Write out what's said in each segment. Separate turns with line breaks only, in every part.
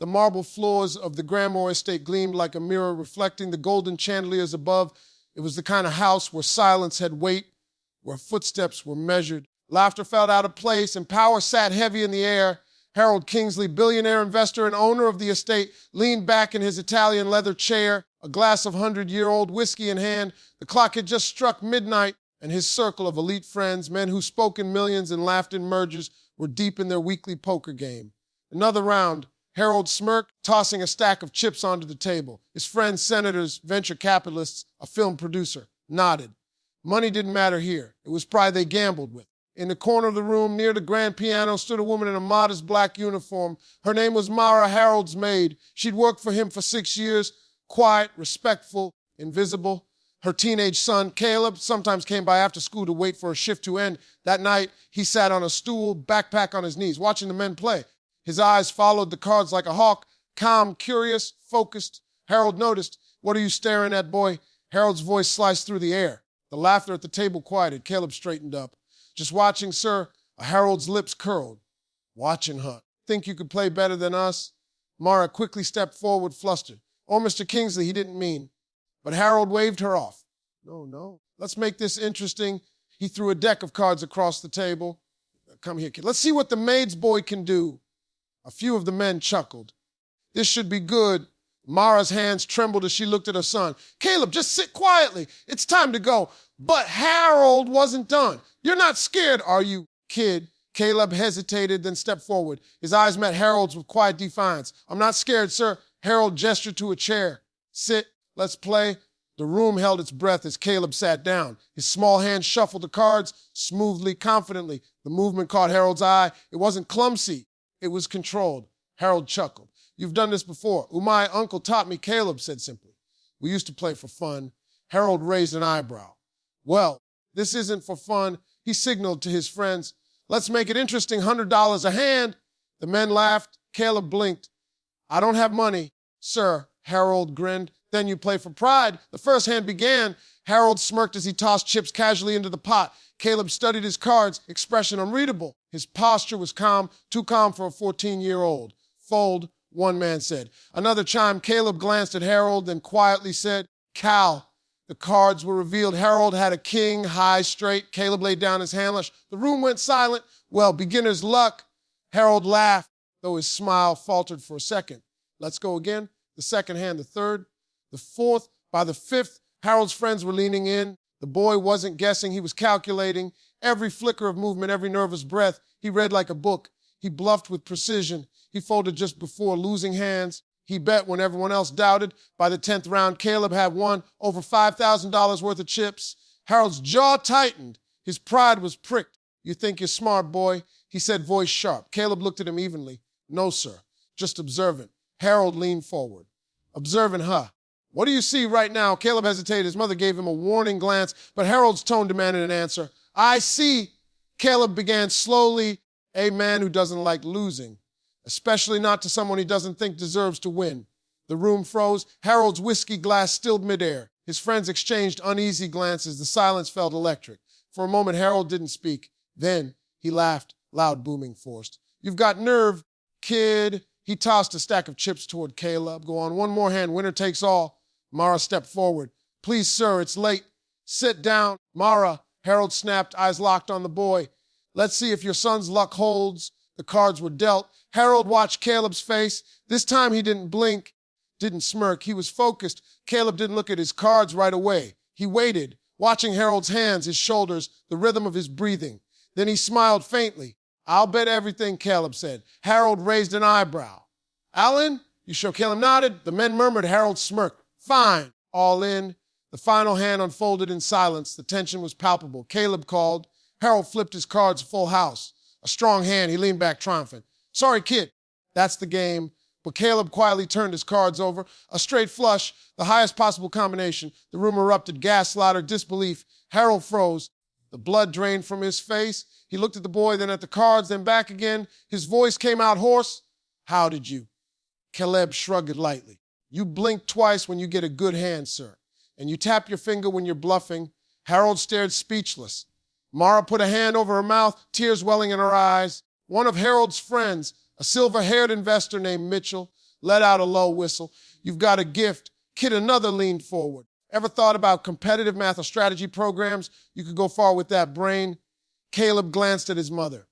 The marble floors of the Granmore estate gleamed like a mirror reflecting the golden chandeliers above. It was the kind of house where silence had weight, where footsteps were measured. Laughter felt out of place and power sat heavy in the air. Harold Kingsley, billionaire investor and owner of the estate, leaned back in his Italian leather chair, a glass of 100-year-old whiskey in hand. The clock had just struck midnight, and his circle of elite friends, men who spoke in millions and laughed in mergers, were deep in their weekly poker game. Another round. Harold smirked, tossing a stack of chips onto the table. His friends, senators, venture capitalists, a film producer, nodded. Money didn't matter here. It was pride they gambled with. In the corner of the room, near the grand piano, stood a woman in a modest black uniform. Her name was Mara, Harold's maid. She'd worked for him for 6 years, quiet, respectful, invisible. Her teenage son, Caleb, sometimes came by after school to wait for a shift to end. That night, he sat on a stool, backpack on his knees, watching the men play. His eyes followed the cards like a hawk, calm, curious, focused. Harold noticed. "What are you staring at, boy?" Harold's voice sliced through the air. The laughter at the table quieted. Caleb straightened up. "Just watching, sir." Harold's lips curled. "Watching, huh? Think you could play better than us?" Mara quickly stepped forward, flustered. "Oh, Mr. Kingsley, he didn't mean." But Harold waved her off. No. Let's make this interesting." He threw a deck of cards across the table. "Come here, kid. Let's see what the maid's boy can do." A few of the men chuckled. "This should be good." Mara's hands trembled as she looked at her son. "Caleb, just sit quietly. It's time to go." But Harold wasn't done. "You're not scared, are you, kid?" Caleb hesitated, then stepped forward. His eyes met Harold's with quiet defiance. "I'm not scared, sir." Harold gestured to a chair. "Sit. Let's play." The room held its breath as Caleb sat down. His small hands shuffled the cards smoothly, confidently. The movement caught Harold's eye. It wasn't clumsy. It was controlled. Harold chuckled. "You've done this before." "My uncle taught me," Caleb said simply. "We used to play for fun." Harold raised an eyebrow. "Well, this isn't for fun." He signaled to his friends. "Let's make it interesting, $100 a hand." The men laughed. Caleb blinked. "I don't have money, sir." Harold grinned. "Then you play for pride." The first hand began. Harold smirked as he tossed chips casually into the pot. Caleb studied his cards, expression unreadable. His posture was calm, too calm for a 14-year-old. "Fold," one man said. Another chimed. Caleb glanced at Harold, then quietly said, "Cal." The cards were revealed. Harold had a king, high, straight. Caleb laid down his handlash. The room went silent. "Well, beginner's luck." Harold laughed, though his smile faltered for a second. "Let's go again." The second hand, the third, the fourth. By the fifth, Harold's friends were leaning in. The boy wasn't guessing, he was calculating. Every flicker of movement, every nervous breath, he read like a book. He bluffed with precision. He folded just before losing hands. He bet when everyone else doubted. By the 10th round, Caleb had won over $5,000 worth of chips. Harold's jaw tightened. His pride was pricked. "You think you're smart, boy," he said, voice sharp. Caleb looked at him evenly. "No, sir, just observant." Harold leaned forward. "Observant, huh? What do you see right now?" Caleb hesitated. His mother gave him a warning glance, but Harold's tone demanded an answer. "I see," Caleb began slowly, "a man who doesn't like losing, especially not to someone he doesn't think deserves to win." The room froze. Harold's whiskey glass stilled midair. His friends exchanged uneasy glances. The silence felt electric. For a moment, Harold didn't speak. Then he laughed, loud, booming, forced. "You've got nerve, kid." He tossed a stack of chips toward Caleb. "Go on, one more hand, winner takes all." Mara stepped forward. "Please, sir, it's late." "Sit down." "Mara," Harold snapped, eyes locked on the boy. "Let's see if your son's luck holds." The cards were dealt. Harold watched Caleb's face. This time he didn't blink, didn't smirk. He was focused. Caleb didn't look at his cards right away. He waited, watching Harold's hands, his shoulders, the rhythm of his breathing. Then he smiled faintly. "I'll bet everything," Caleb said. Harold raised an eyebrow. "Alan?" "You sure?" Caleb nodded. The men murmured. Harold smirked. "Fine." All in. The final hand unfolded in silence. The tension was palpable. Caleb called. Harold flipped his cards full house. A strong hand. He leaned back triumphant. "Sorry, kid." "That's the game." But Caleb quietly turned his cards over. A straight flush, the highest possible combination. The room erupted. Gas, slaughter, disbelief. Harold froze. The blood drained from his face. He looked at the boy, then at the cards, then back again. His voice came out hoarse. "How did you?" Caleb shrugged lightly. "You blink twice when you get a good hand, sir. And you tap your finger when you're bluffing." Harold stared speechless. Mara put a hand over her mouth, tears welling in her eyes. One of Harold's friends, A silver-haired investor named Mitchell let out a low whistle. You've got a gift. Kid another leaned forward. Ever thought about competitive math or strategy programs? You could go far with that brain. Caleb glanced at his mother.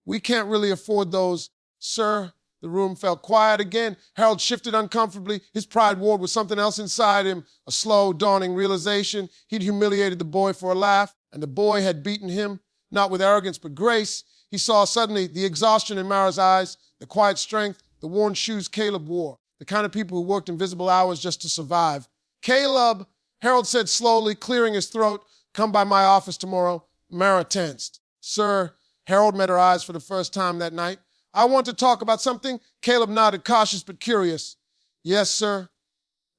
We can't really afford those, sir. The room felt quiet again. Harold shifted uncomfortably. His pride warred with something else inside him, a slow, dawning realization. He'd humiliated the boy for a laugh, and the boy had beaten him, not with arrogance but grace. He saw suddenly the exhaustion in Mara's eyes, the quiet strength, the worn shoes Caleb wore, the kind of people who worked invisible hours just to survive. Caleb, Harold said slowly, clearing his throat, come by my office tomorrow. Mara tensed. Sir, Harold met her eyes for the first time that night. I want to talk about something. Caleb nodded, cautious but curious. Yes, sir.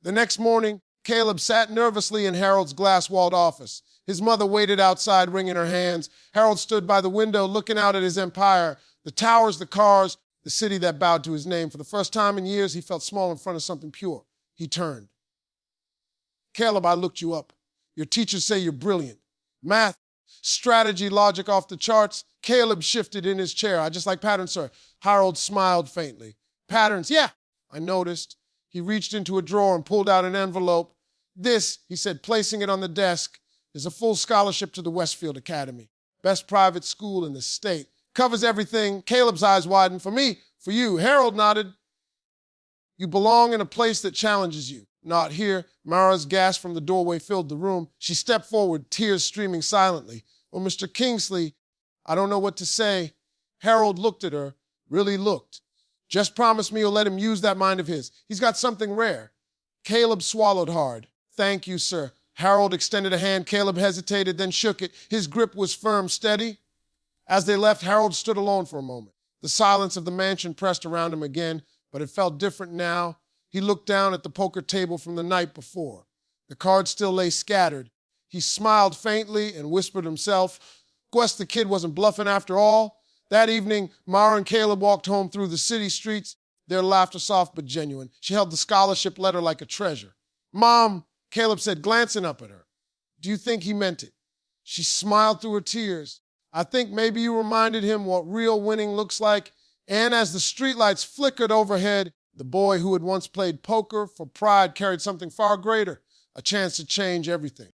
The next morning, Caleb sat nervously in Harold's glass-walled office. His mother waited outside, wringing her hands. Harold stood by the window, looking out at his empire, the towers, the cars, the city that bowed to his name. For the first time in years, he felt small in front of something pure. He turned. Caleb, I looked you up. Your teachers say you're brilliant. Math, strategy, logic off the charts. Caleb shifted in his chair. I just like patterns, sir. Harold smiled faintly. Patterns, yeah, I noticed. He reached into a drawer and pulled out an envelope. This, he said, placing it on the desk, is a full scholarship to the Westfield Academy. Best private school in the state. Covers everything. Caleb's eyes widened. For me, for you. Harold nodded. You belong in a place that challenges you. Not here. Mara's gasp from the doorway filled the room. She stepped forward, tears streaming silently. Well, Mr. Kingsley, I don't know what to say. Harold looked at her, really looked. Just promise me you'll let him use that mind of his. He's got something rare. Caleb swallowed hard. Thank you, sir. Harold extended a hand. Caleb hesitated, then shook it. His grip was firm, steady. As they left, Harold stood alone for a moment. The silence of the mansion pressed around him again, but it felt different now. He looked down at the poker table from the night before. The cards still lay scattered. He smiled faintly and whispered to himself, guess the kid wasn't bluffing after all. That evening, Mara and Caleb walked home through the city streets, their laughter soft but genuine. She held the scholarship letter like a treasure. Mom, Caleb said, glancing up at her, do you think he meant it? She smiled through her tears. I think maybe you reminded him what real winning looks like. And as the streetlights flickered overhead, the boy who had once played poker for pride carried something far greater, a chance to change everything.